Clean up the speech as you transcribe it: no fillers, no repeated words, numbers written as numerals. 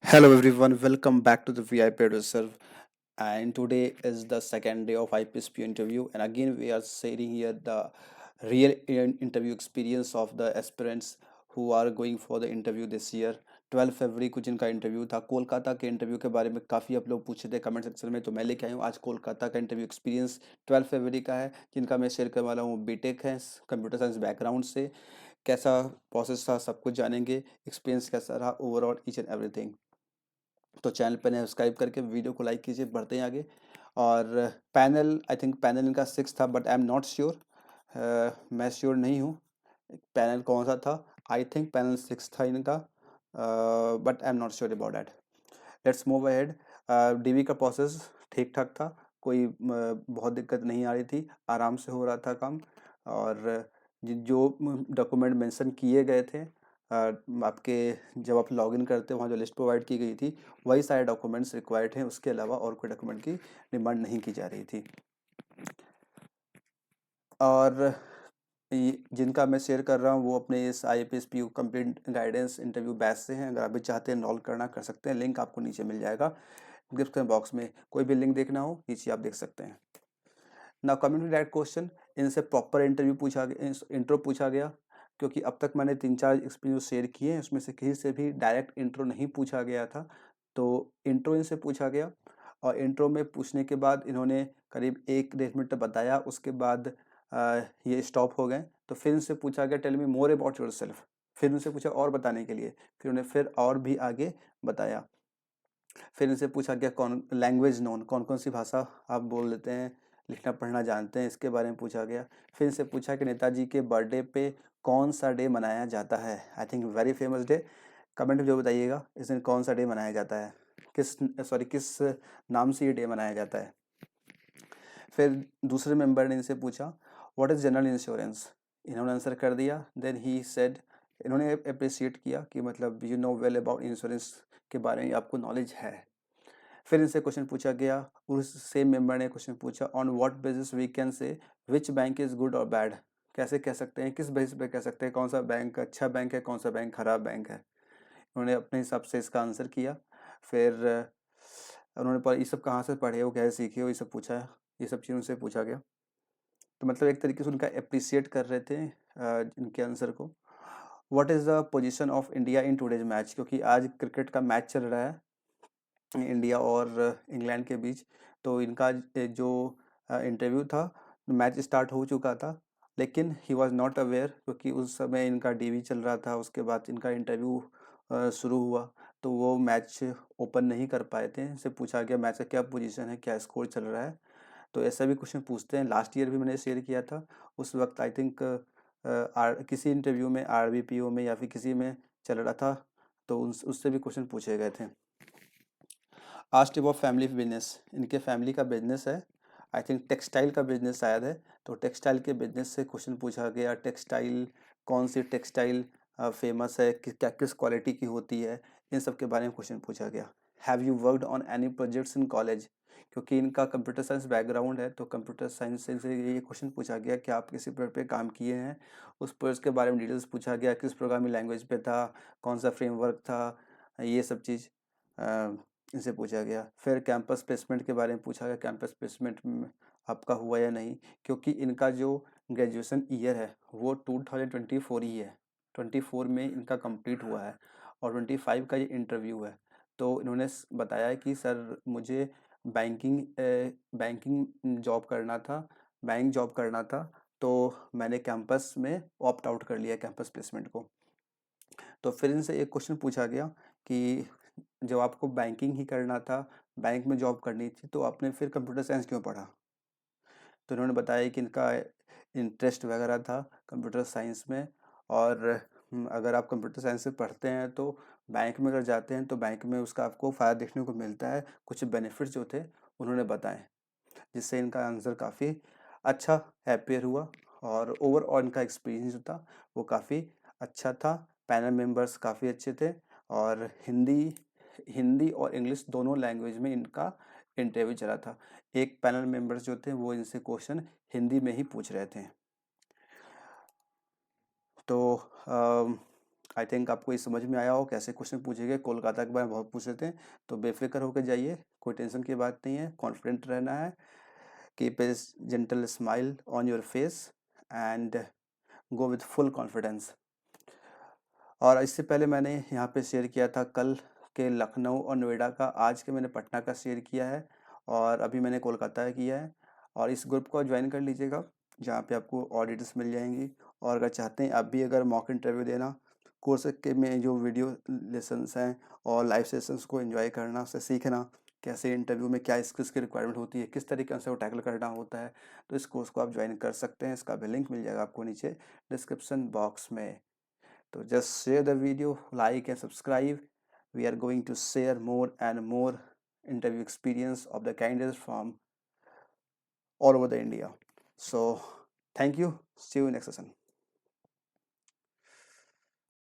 Hello everyone, welcome back to the VIP Reserve. And today is the second day of IPSP interview, and again we are sharing here the real interview experience of the aspirants who are going for the interview this year. 12 फरवरी को जिनका interview था, कोलकाता के interview के बारे में काफ़ी आप लोग पूछे थे कमेंट सेक्शन में, तो मैं लेके आया हूँ आज कोलकाता का इंटरव्यू एक्सपीरियंस। 12 फरवरी का है, जिनका मैं शेयर करने वाला हूँ बीटेक है कंप्यूटर साइंस बैकग्राउंड से। कैसा प्रोसेस था सब कुछ जानेंगे, एक्सपीरियंस कैसा रहा ओवरऑल ईच एंड एवरीथिंग। तो चैनल पर सब्सक्राइब करके वीडियो को लाइक कीजिए, बढ़ते हैं आगे। और पैनल, आई थिंक पैनल इनका 6 था, but I am not sure. मैं श्योर नहीं हूँ पैनल कौन सा था। आई थिंक पैनल 6 था इनका, but I am not sure about that. Let's move ahead. DV का प्रोसेस ठीक ठाक था, कोई बहुत दिक्कत नहीं आ रही थी, आराम से हो रहा था काम। और जो डॉक्यूमेंट मेंशन किए गए थे, आपके जब आप लॉगिन करते हो वहाँ जो लिस्ट प्रोवाइड की गई थी, वही सारे डॉक्यूमेंट्स रिक्वायर्ड हैं, उसके अलावा और कोई डॉक्यूमेंट की डिमांड नहीं की जा रही थी। और जिनका मैं शेयर कर रहा हूँ वो अपने इस IAPSPU complete guidance interview batch से हैं। अगर आप भी चाहते हैं इनरोल करना, कर सकते हैं, लिंक आपको नीचे मिल जाएगा डिस्क्रिप्शन बॉक्स में। कोई भी लिंक देखना हो नीचे आप देख सकते हैं। Now coming to that question, इनसे प्रॉपर इंटरव्यू पूछा गया, इंट्रो पूछा गया, क्योंकि अब तक मैंने 3-4 एक्सपीरियंस शेयर किए हैं, उसमें से किसी से भी डायरेक्ट इंट्रो नहीं पूछा गया था। तो इंट्रो इनसे पूछा गया, और इंट्रो में पूछने के बाद इन्होंने करीब 1-1.5 मिनट बताया। उसके बाद ये स्टॉप हो गए। तो फिर इनसे पूछा गया tell me more about yourself. फिर उनसे पूछा और बताने के लिए, फिर उन्हें फिर और भी आगे बताया। फिर इनसे पूछा गया कौन लैंग्वेज नोन, कौन कौन सी भाषा आप बोल लेते हैं, लिखना पढ़ना जानते हैं, इसके बारे में पूछा गया। फिर इनसे पूछा कि नेताजी के बर्थडे पे कौन सा डे मनाया जाता है। I think very famous day. Comment में जो बताइएगा इस दिन कौन सा डे मनाया जाता है, किस नाम से ये डे मनाया जाता है। फिर दूसरे मेंबर ने इनसे पूछा व्हाट इज़ जनरल इंश्योरेंस। इन्होंने आंसर कर दिया। देन ही सेड, इन्होंने अप्रिशिएट किया कि मतलब you know well about insurance के बारे में आपको नॉलेज है। फिर इनसे क्वेश्चन पूछा गया, उस सेम मेंबर ने क्वेश्चन पूछा on what basis we can say which bank is good और बैड। कैसे कह सकते हैं, किस बेसिस पे कह सकते हैं कौन सा बैंक अच्छा बैंक है, कौन सा बैंक खराब बैंक है। उन्होंने अपने हिसाब से इसका आंसर किया। फिर उन्होंने ये सब कहाँ से पढ़े हो, कैसे सीखे हो, ये सब पूछा। ये सब चीज़ उनसे पूछा गया। तो मतलब एक तरीके से उनका अप्रिसिएट कर रहे थे इनके आंसर को। What is the position of India in today's match, क्योंकि आज क्रिकेट का मैच चल रहा है इंडिया और इंग्लैंड के बीच। तो इनका जो इंटरव्यू था, मैच स्टार्ट हो चुका था, लेकिन ही वाज नॉट अवेयर, क्योंकि उस समय इनका डीवी चल रहा था। उसके बाद इनका इंटरव्यू शुरू हुआ, तो वो मैच ओपन नहीं कर पाए थे। इनसे पूछा गया मैच का क्या पोजीशन है, क्या स्कोर चल रहा है। तो ऐसा भी क्वेश्चन पूछते हैं। लास्ट ईयर भी मैंने शेयर किया था, उस वक्त आई थिंक किसी इंटरव्यू में RBPO में या फिर किसी में चल रहा था, तो उससे भी क्वेश्चन पूछे गए थे। आस्ट अबाउट फैमिली बिजनेस, इनके फैमिली का बिजनेस है, आई थिंक टेक्सटाइल का बिजनेस शायद है। तो टेक्सटाइल के बिजनेस से क्वेश्चन पूछा गया। टेक्सटाइल, कौन सी टेक्सटाइल फेमस है, क्या किस क्वालिटी की होती है, इन सब के बारे में क्वेश्चन पूछा गया। Have you worked on any projects in college, क्योंकि इनका कंप्यूटर साइंस बैकग्राउंड है, तो कंप्यूटर साइंस से ये क्वेश्चन पूछा गया कि आप किसी प्रोजेक्ट पे काम किए हैं। उस प्रोजेक्ट के बारे में डिटेल्स पूछा गया, किस प्रोग्रामिंग लैंग्वेज पे था, कौन सा फ्रेमवर्क था, ये सब चीज़ इनसे पूछा गया। फिर कैंपस प्लेसमेंट के बारे में पूछा गया, कैंपस प्लेसमेंट आपका हुआ या नहीं, क्योंकि इनका जो ग्रेजुएशन ईयर है वो 2024 ही है। 24 में इनका कंप्लीट हुआ है, और 25 का ये इंटरव्यू है। तो इन्होंने बताया कि सर मुझे बैंकिंग जॉब करना था, बैंक जॉब करना था, तो मैंने कैंपस में ऑप्ट आउट कर लिया कैंपस प्लेसमेंट को। तो फिर इनसे एक क्वेश्चन पूछा गया कि जब आपको बैंकिंग ही करना था, बैंक में जॉब करनी थी, तो आपने फिर कंप्यूटर साइंस क्यों पढ़ा। तो इन्होंने बताया कि इनका इंटरेस्ट वगैरह था कंप्यूटर साइंस में। और अगर आप कंप्यूटर साइंस से पढ़ते हैं तो बैंक में अगर जाते हैं तो बैंक में उसका आपको फ़ायदा देखने को मिलता है। कुछ बेनिफिट्स जो थे उन्होंने बताए, जिससे इनका आंसर काफ़ी अच्छा हैपियर हुआ। और ओवरऑल इनका एक्सपीरियंस जो था वो काफ़ी अच्छा था। पैनल मेंबर्स काफ़ी अच्छे थे, और हिंदी हिंदी और इंग्लिश दोनों लैंग्वेज में इनका इंटरव्यू चला था। एक पैनल मेंबर्स जो थे वो इनसे क्वेश्चन हिंदी में ही पूछ रहे थे। तो आई थिंक आपको ये समझ में आया हो कैसे क्वेश्चन पूछे गए। कोलकाता के बारे में बहुत पूछे थे, तो बेफिक्र होकर जाइए, कोई टेंशन की बात नहीं है, कॉन्फिडेंट रहना है। Keep a gentle smile on your face and go with full confidence. और इससे पहले मैंने यहाँ पे शेयर किया था कल के लखनऊ और नोएडा का, आज के मैंने पटना का शेयर किया है, और अभी मैंने कोलकाता का किया है। और इस ग्रुप को ज्वाइन कर लीजिएगा, जहाँ पे आपको और डिटेल्स मिल जाएंगी। और अगर चाहते हैं आप भी अगर मॉक इंटरव्यू देना, कोर्स के में जो वीडियो लेसन्स हैं और लाइव सेशंस को एंजॉय करना, उससे सीखना कैसे इंटरव्यू में क्या स्किल्स की रिक्वायरमेंट होती है, किस तरीके से वो टैकल करना होता है, तो इस कोर्स को आप ज्वाइन कर सकते हैं। इसका भी लिंक मिल जाएगा आपको नीचे डिस्क्रिप्शन बॉक्स में। So just share the video, like and subscribe. We are going to share more and more interview experience of the candidates from all over the India. So thank you. See you in next session.